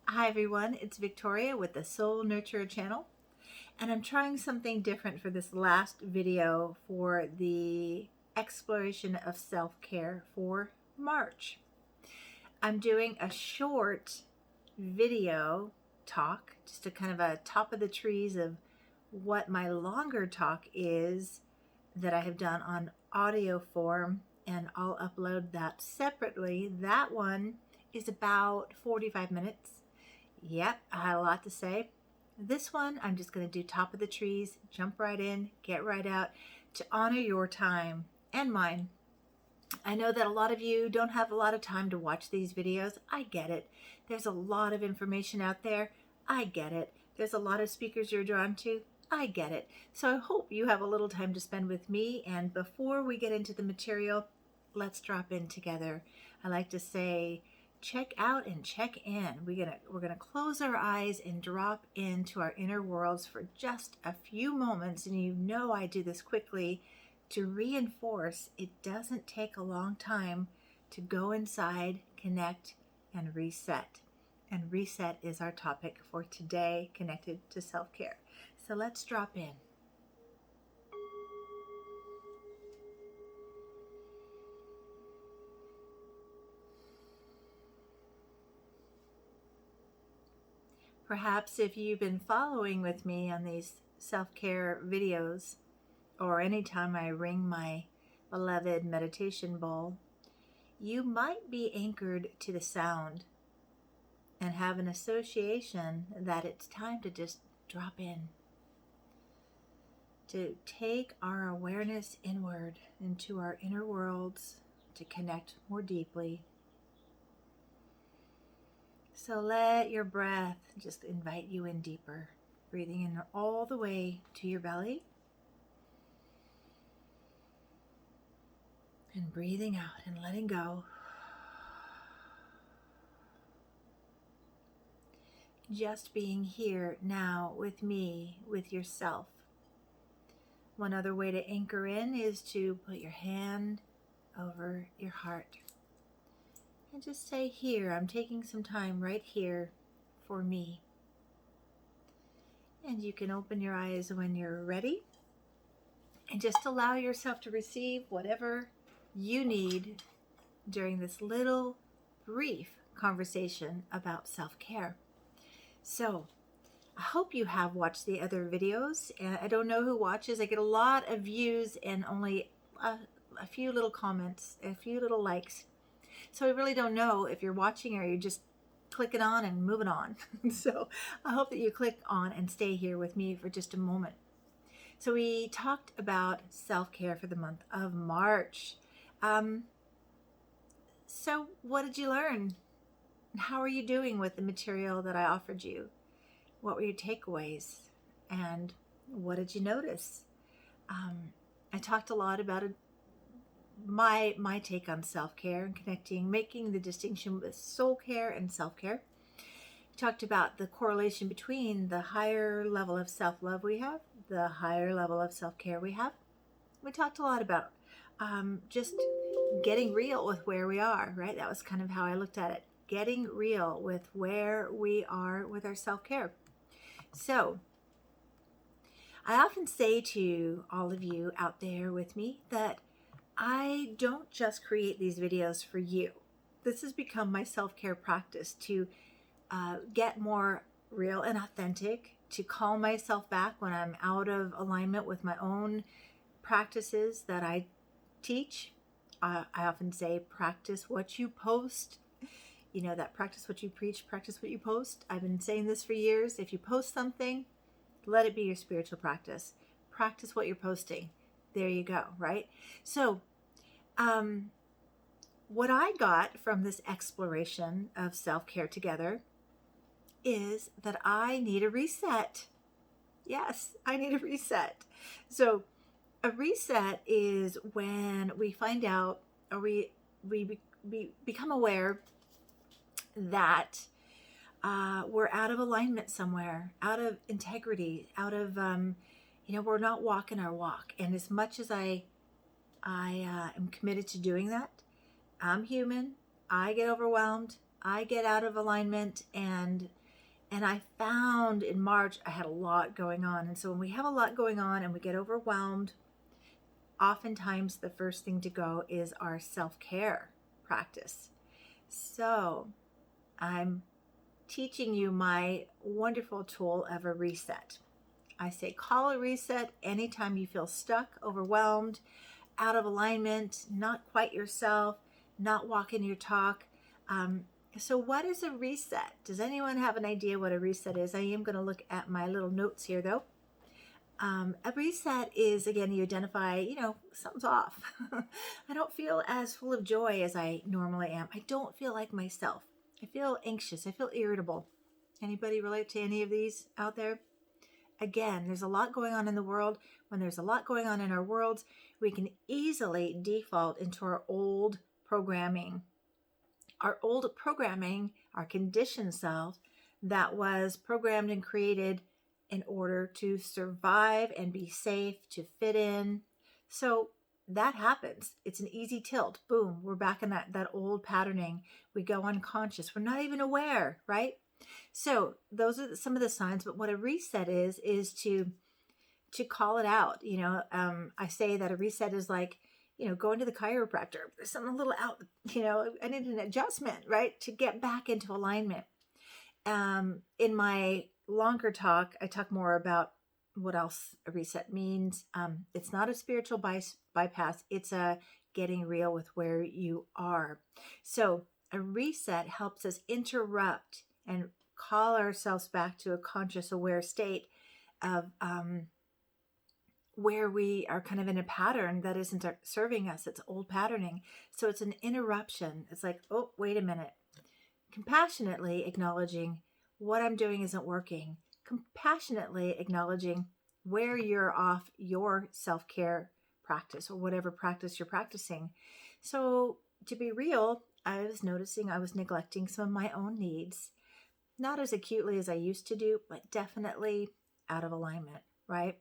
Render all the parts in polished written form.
Hi everyone, it's Victoria with the Soul Nurturer channel, and I'm trying something different for this last video for the exploration of self-care for March. I'm doing a short video talk, just a kind of a top of the trees of what my longer talk is that I have done on audio form, and I'll upload that separately. That one is about 45 minutes. Yep, I had a lot to say. This one, I'm just going to do top of the trees, jump right in, get right out to honor your time and mine. I know that a lot of you don't have a lot of time to watch these videos. I get it. There's a lot of information out there. I get it. There's a lot of speakers you're drawn to. I get it. So I hope you have a little time to spend with me. And before we get into the material, let's drop in together. I like to say, check out and check in. We're gonna close our eyes and drop into our inner worlds for just a few moments. And you know I do this quickly to reinforce it doesn't take a long time to go inside, connect, and reset. And reset is our topic for today, connected to self-care. So let's drop in. Perhaps if you've been following with me on these self-care videos, or anytime I ring my beloved meditation bowl, you might be anchored to the sound and have an association that it's time to just drop in, to take our awareness inward into our inner worlds, to connect more deeply. So let your breath just invite you in deeper, breathing in all the way to your belly and breathing out and letting go. Just being here now with me, with yourself. One other way to anchor in is to put your hand over your heart and just say, here, I'm taking some time right here for me. And you can open your eyes when you're ready and just allow yourself to receive whatever you need during this little brief conversation about self-care. So I hope you have watched the other videos. I don't know who watches. I get a lot of views and only a few little comments, a few little likes. So I really don't know if you're watching or you're just clicking on and moving on. So I hope that you click on and stay here with me for just a moment. So we talked about self-care for the month of March. So what did you learn? How are you doing with the material that I offered you? What were your takeaways? And what did you notice? I talked a lot about it, my take on self-care and connecting, making the distinction with soul care and self-care. We talked about the correlation between the higher level of self-love we have, the higher level of self-care we have. We talked a lot about just getting real with where we are, right? That was kind of how I looked at it. Getting real with where we are with our self-care. So I often say to all of you out there with me that I don't just create these videos for you. This has become my self-care practice to get more real and authentic, to call myself back when I'm out of alignment with my own practices that I teach. I often say, practice what you post. You know, that practice what you preach, practice what you post. I've been saying this for years. If you post something, let it be your spiritual practice. Practice what you're posting. There you go, right? So what I got from this exploration of self-care together is that I need a reset. Yes, I need a reset. So a reset is when we find out, or we become aware that we're out of alignment somewhere, out of integrity, out of, we're not walking our walk. And as much as I am committed to doing that, I'm human. I get overwhelmed. I get out of alignment, and I found in March I had a lot going on. And so when we have a lot going on and we get overwhelmed, oftentimes the first thing to go is our self-care practice. So I'm teaching you my wonderful tool of a reset. I say call a reset anytime you feel stuck, overwhelmed, out of alignment, not quite yourself, not walking your talk. So what is a reset? Does anyone have an idea what a reset is? I am going to look at my little notes here though. A reset is, again, you identify, something's off. I don't feel as full of joy as I normally am. I don't feel like myself. I feel anxious. I feel irritable. Anybody relate to any of these out there? Again, there's a lot going on in the world. When there's a lot going on in our worlds, we can easily default into our old programming. Our old programming, our conditioned self that was programmed and created in order to survive and be safe, to fit in. So that happens. It's an easy tilt. Boom, we're back in that old patterning. We go unconscious. We're not even aware, right? So those are some of the signs. But what a reset is to call it out. I say that a reset is like, going to the chiropractor. There's something a little out, I need an adjustment, right? To get back into alignment. In my longer talk, I talk more about what else a reset means. It's not a spiritual bypass. It's a getting real with where you are. So a reset helps us interrupt and call ourselves back to a conscious, aware state of where we are kind of in a pattern that isn't serving us. It's old patterning. So it's an interruption. It's like, oh, wait a minute. Compassionately acknowledging what I'm doing isn't working. Compassionately acknowledging where you're off your self-care practice or whatever practice you're practicing. So to be real, I was noticing I was neglecting some of my own needs, not as acutely as I used to do, but definitely out of alignment, right?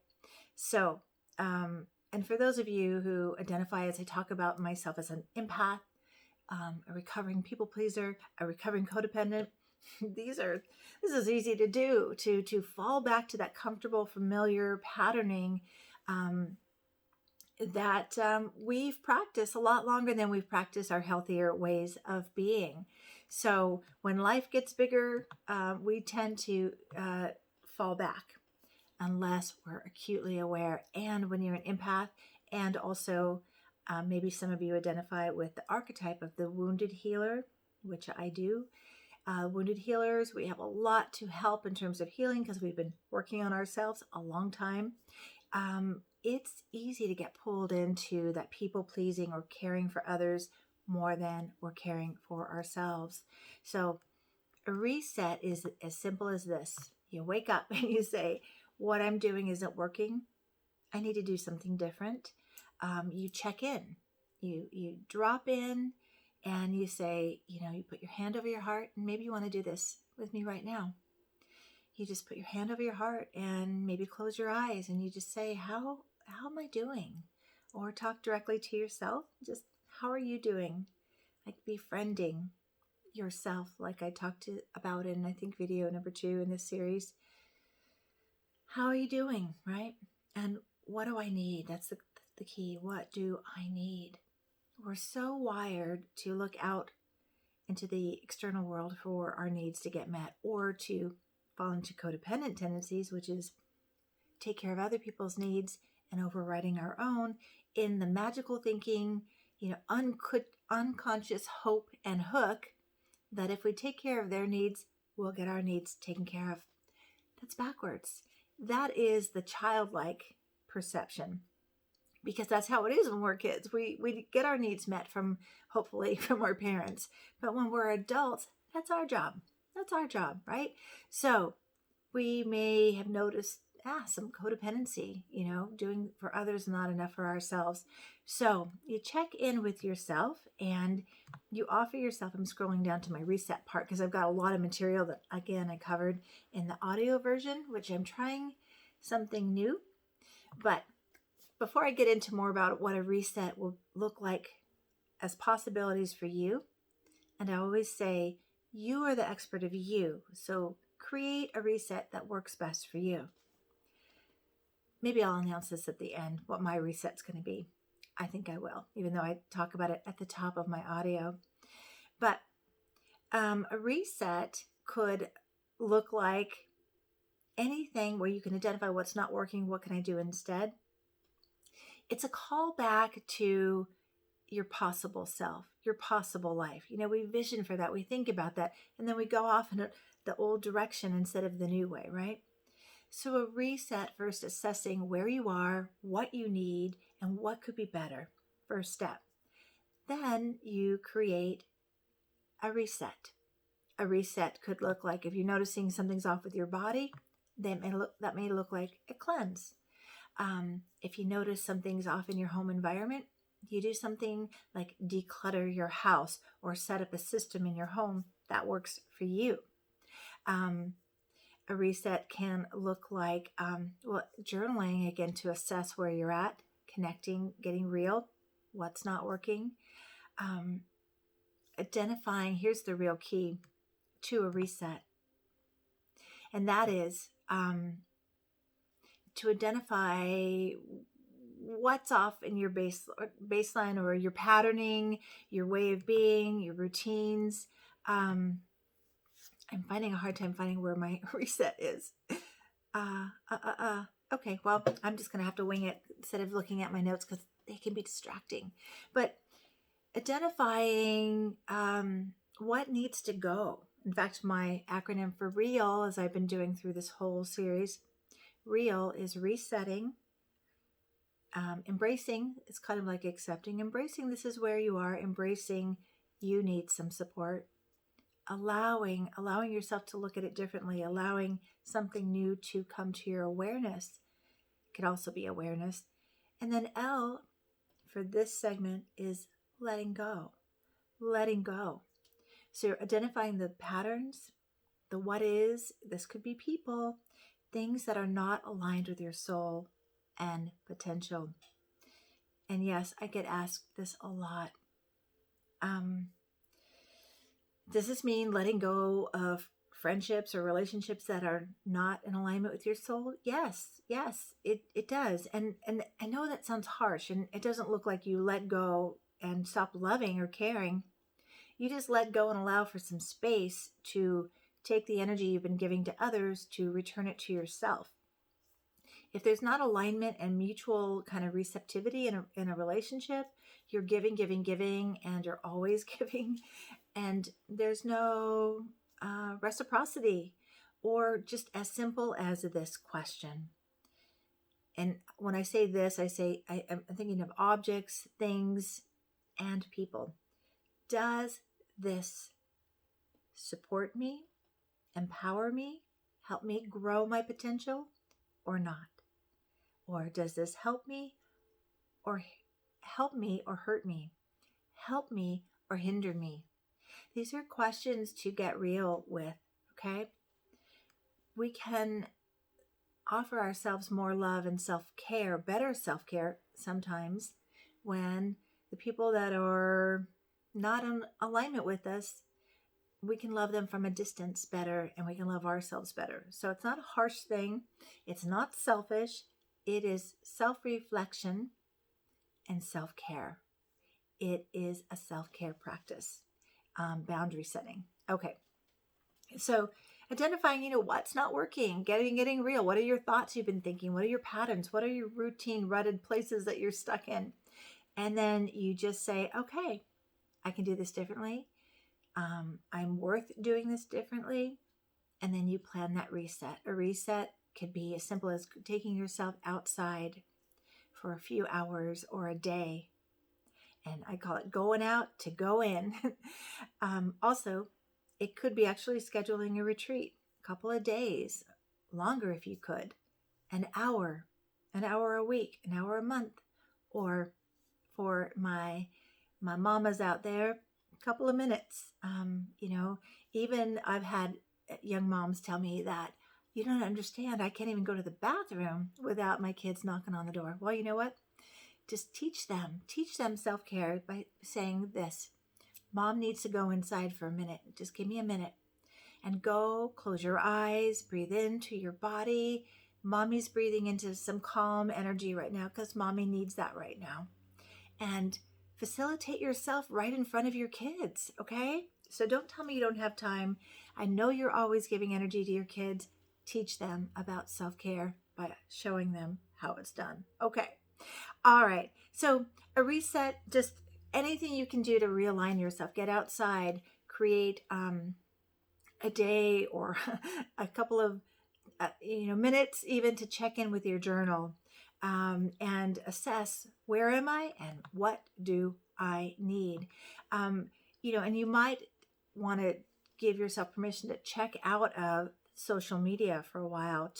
So, and for those of you who identify, as I talk about myself, as an empath, a recovering people pleaser, a recovering codependent, this is easy to do, to fall back to that comfortable, familiar patterning that we've practiced a lot longer than we've practiced our healthier ways of being. So when life gets bigger, we tend to fall back unless we're acutely aware. And when you're an empath, and also maybe some of you identify with the archetype of the wounded healer, which I do. Wounded healers, we have a lot to help in terms of healing because we've been working on ourselves a long time. It's easy to get pulled into that people pleasing or caring for others more than we're caring for ourselves. So a reset is as simple as this. You wake up and you say, what I'm doing isn't working. I need to do something different. You check in. You drop in and you say, you put your hand over your heart, and maybe you want to do this with me right now. You just put your hand over your heart and maybe close your eyes and you just say, how am I doing? Or talk directly to yourself. Just, how are you doing? Like befriending yourself, like I talked about in, I think, video number 2 in this series. How are you doing, right? And what do I need? That's the key. What do I need? We're so wired to look out into the external world for our needs to get met, or to fall into codependent tendencies, which is take care of other people's needs and overriding our own in the magical thinking, unconscious hope and hook that if we take care of their needs, we'll get our needs taken care of. That's backwards. That is the childlike perception, because that's how it is when we're kids. We get our needs met hopefully from our parents. But when we're adults, that's our job. That's our job, right? So we may have noticed some codependency, doing for others, not enough for ourselves. So you check in with yourself and you offer yourself. I'm scrolling down to my reset part because I've got a lot of material that, again, I covered in the audio version, which I'm trying something new. But before I get into more about what a reset will look like as possibilities for you, and I always say, You are the expert of you. So create a reset that works best for you. Maybe I'll announce this at the end, what my reset's going to be. I think I will, even though I talk about it at the top of my audio. But a reset could look like anything where you can identify what's not working, what can I do instead? It's a call back to your possible self, your possible life. We vision for that, we think about that, and then we go off in the old direction instead of the new way, right? So a reset, first assessing where you are, what you need, and what could be better. First step. Then you create a reset. A reset could look like, if you're noticing something's off with your body, that may look like a cleanse. If you notice something's off in your home environment, you do something like declutter your house or set up a system in your home that works for you. A reset can look like journaling, again, to assess where you're at, connecting, getting real, what's not working. Identifying, here's the real key to a reset, and that is to identify what's off in your baseline or your patterning, your way of being, your routines. I'm finding a hard time finding where my reset is. Okay, well, I'm just going to have to wing it instead of looking at my notes because they can be distracting. But identifying what needs to go. In fact, my acronym for REAL, as I've been doing through this whole series, REAL is resetting, embracing. It's kind of like accepting, embracing this is where you are, embracing you need some support, allowing yourself to look at it differently, allowing something new to come to your awareness. It could also be awareness. And then L for this segment is letting go. Letting go. So you're identifying the patterns, the what is, this could be people, things that are not aligned with your soul and potential. And yes, I get asked this a lot. Does this mean letting go of friendships or relationships that are not in alignment with your soul? Yes, it does. And I know that sounds harsh, and it doesn't look like you let go and stop loving or caring. You just let go and allow for some space to take the energy you've been giving to others to return it to yourself. If there's not alignment and mutual kind of receptivity in a relationship, you're giving, and you're always giving, and there's no reciprocity, or just as simple as this question. And when I say this, I'm thinking of objects, things, and people. Does this support me, empower me, help me grow my potential, or not? Or does this help me or hurt me? Help me or hinder me? These are questions to get real with, okay? We can offer ourselves more love and self-care, better self-care sometimes, when the people that are not in alignment with us, we can love them from a distance better, and we can love ourselves better. So it's not a harsh thing. It's not selfish. It is self-reflection and self-care. It is a self-care practice, boundary setting. Okay. So identifying, what's not working, getting real. What are your thoughts you've been thinking? What are your patterns? What are your routine rutted places that you're stuck in? And then you just say, okay, I can do this differently. I'm worth doing this differently. And then you plan that reset. A reset could be as simple as taking yourself outside for a few hours or a day. And I call it going out to go in. Also, it could be actually scheduling a retreat, a couple of days, longer if you could, an hour a week, an hour a month, or for my mamas out there, a couple of minutes. Even I've had young moms tell me that, you don't understand, I can't even go to the bathroom without my kids knocking on the door. Well, you know what? Just teach them self-care by saying this: Mom needs to go inside for a minute. Just give me a minute. And go, close your eyes, breathe into your body. Mommy's breathing into some calm energy right now because mommy needs that right now. And facilitate yourself right in front of your kids, okay? So don't tell me you don't have time. I know you're always giving energy to your kids. Teach them about self-care by showing them how it's done. Okay. All right. So a reset, just anything you can do to realign yourself. Get outside, create a day or a couple of minutes even to check in with your journal and assess, where am I and what do I need? And you might want to give yourself permission to check out of social media for a while.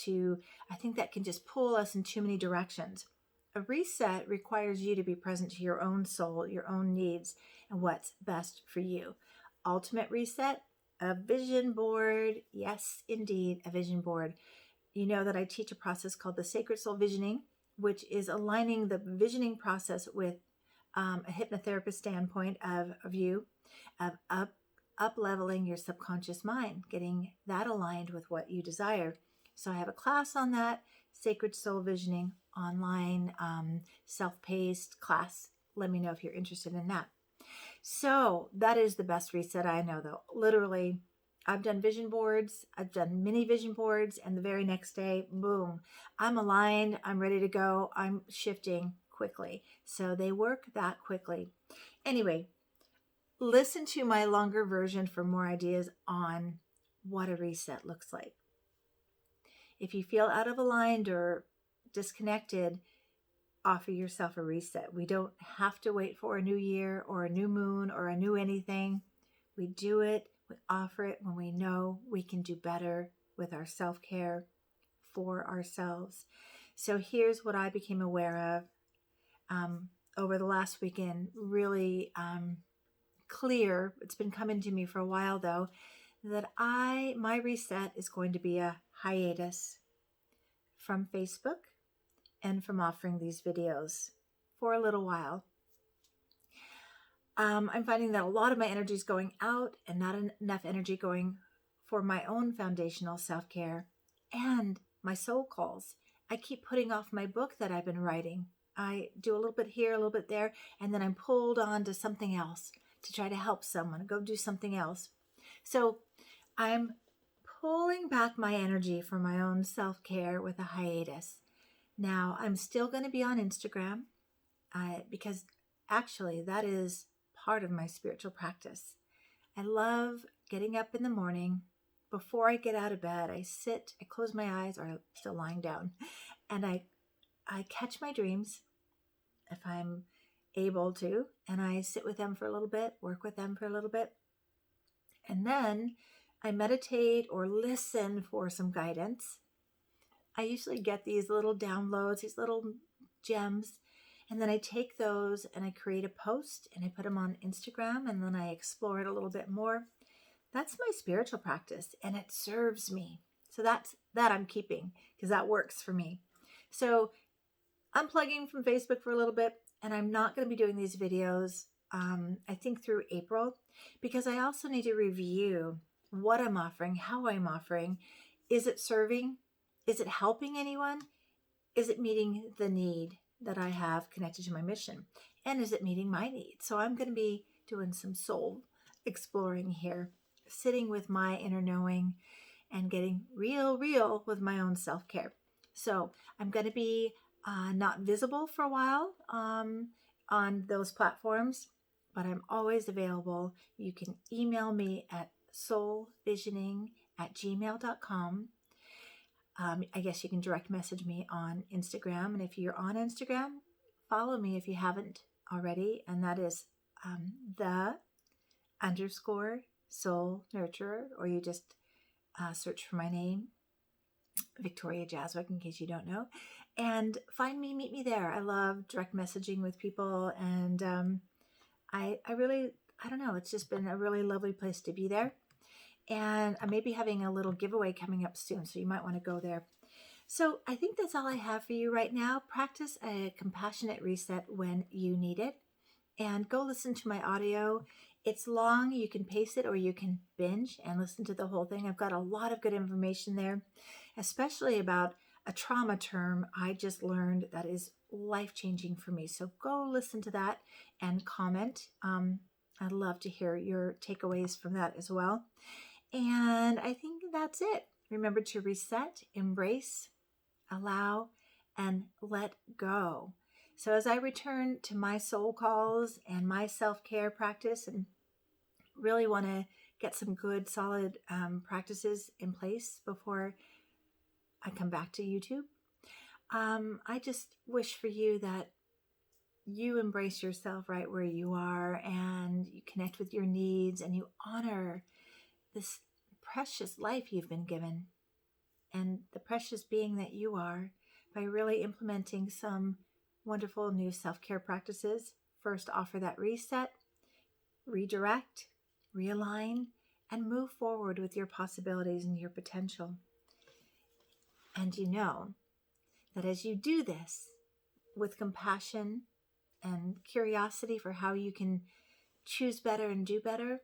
I think that can just pull us in too many directions. A reset requires you to be present to your own soul, your own needs, and what's best for you. Ultimate reset, a vision board. Yes, indeed, a vision board. You know that I teach a process called the Sacred Soul Visioning, which is aligning the visioning process with a hypnotherapist standpoint of you, of up leveling your subconscious mind, getting that aligned with what you desire. So I have a class on that, Sacred Soul Visioning, online, self-paced class. Let me know if you're interested in that. So that is the best reset I know, though. Literally, I've done vision boards, I've done mini vision boards, and the very next day, boom, I'm aligned, I'm ready to go, I'm shifting quickly. So they work that quickly. Anyway, listen to my longer version for more ideas on what a reset looks like. If you feel out of aligned or disconnected, offer yourself a reset. We don't have to wait for a new year or a new moon or a new anything. We do it, we offer it when we know we can do better with our self-care for ourselves. So here's what I became aware of over the last weekend, really clear. It's been coming to me for a while though, that my reset is going to be a hiatus from Facebook and from offering these videos for a little while. I'm finding that a lot of my energy is going out and not enough energy going for my own foundational self-care and my soul calls. I keep putting off my book that I've been writing. I do a little bit here, a little bit there, and then I'm pulled on to something else to try to help someone, go do something else. So I'm pulling back my energy for my own self-care with a hiatus. Now, I'm still going to be on Instagram because actually that is part of my spiritual practice. I love getting up in the morning. Before I get out of bed, I close my eyes, or I'm still lying down, and I catch my dreams if I'm able to, and I sit with them for a little bit, work with them for a little bit, and then I meditate or listen for some guidance. I usually get these little downloads, these little gems, and then I take those and I create a post and I put them on Instagram, and then I explore it a little bit more. That's my spiritual practice, and it serves me. So that I'm keeping because that works for me. So unplugging from Facebook for a little bit, and I'm not going to be doing these videos, I think through April, because I also need to review what I'm offering, how I'm offering. Is it serving? Is it helping anyone? Is it meeting the need that I have connected to my mission? And is it meeting my needs? So I'm going to be doing some soul exploring here, sitting with my inner knowing and getting real with my own self-care. So I'm going to be not visible for a while on those platforms, but I'm always available. You can email me at soulvisioning@gmail.com. I guess you can direct message me on Instagram. And if you're on Instagram, follow me if you haven't already. And that is _soul nurturer, or you just search for my name, Victoria Jaswick, in case you don't know. And find me, meet me there. I love direct messaging with people. And I don't know, it's just been a really lovely place to be there. And I may be having a little giveaway coming up soon, so you might want to go there. So I think that's all I have for you right now. Practice a compassionate reset when you need it. And go listen to my audio It's long. You can pace it or you can binge and listen to the whole thing. I've got a lot of good information there, especially about a trauma term I just learned that is life-changing for me. So go listen to that and comment. I'd love to hear your takeaways from that as well. And I think that's it. Remember to reset, embrace, allow, and let go. So as I return to my soul calls and my self-care practice, and really want to get some good, solid practices in place before I come back to YouTube, I just wish for you that you embrace yourself right where you are, and you connect with your needs, and you honor this precious life you've been given and the precious being that you are by really implementing some wonderful new self-care practices. First, offer that reset, redirect, realign, and move forward with your possibilities and your potential. And you know that as you do this with compassion and curiosity for how you can choose better and do better,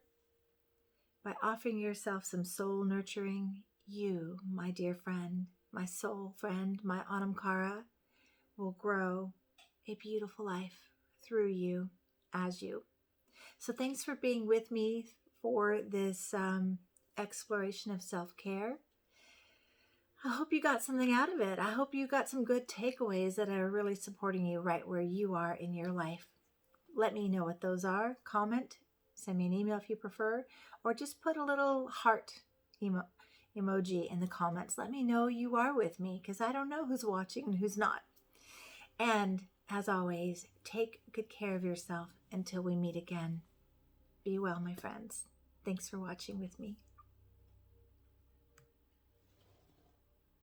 by offering yourself some soul nurturing, you, my dear friend, my soul friend, my Anamkara, will grow a beautiful life through you, as you. So thanks for being with me for this exploration of self-care. I hope you got something out of it. I hope you got some good takeaways that are really supporting you right where you are in your life. Let me know what those are. Comment, send me an email if you prefer, or just put a little heart emoji in the comments. Let me know you are with me, because I don't know who's watching and who's not. And as always, take good care of yourself until we meet again. Be well, my friends. Thanks for watching with me.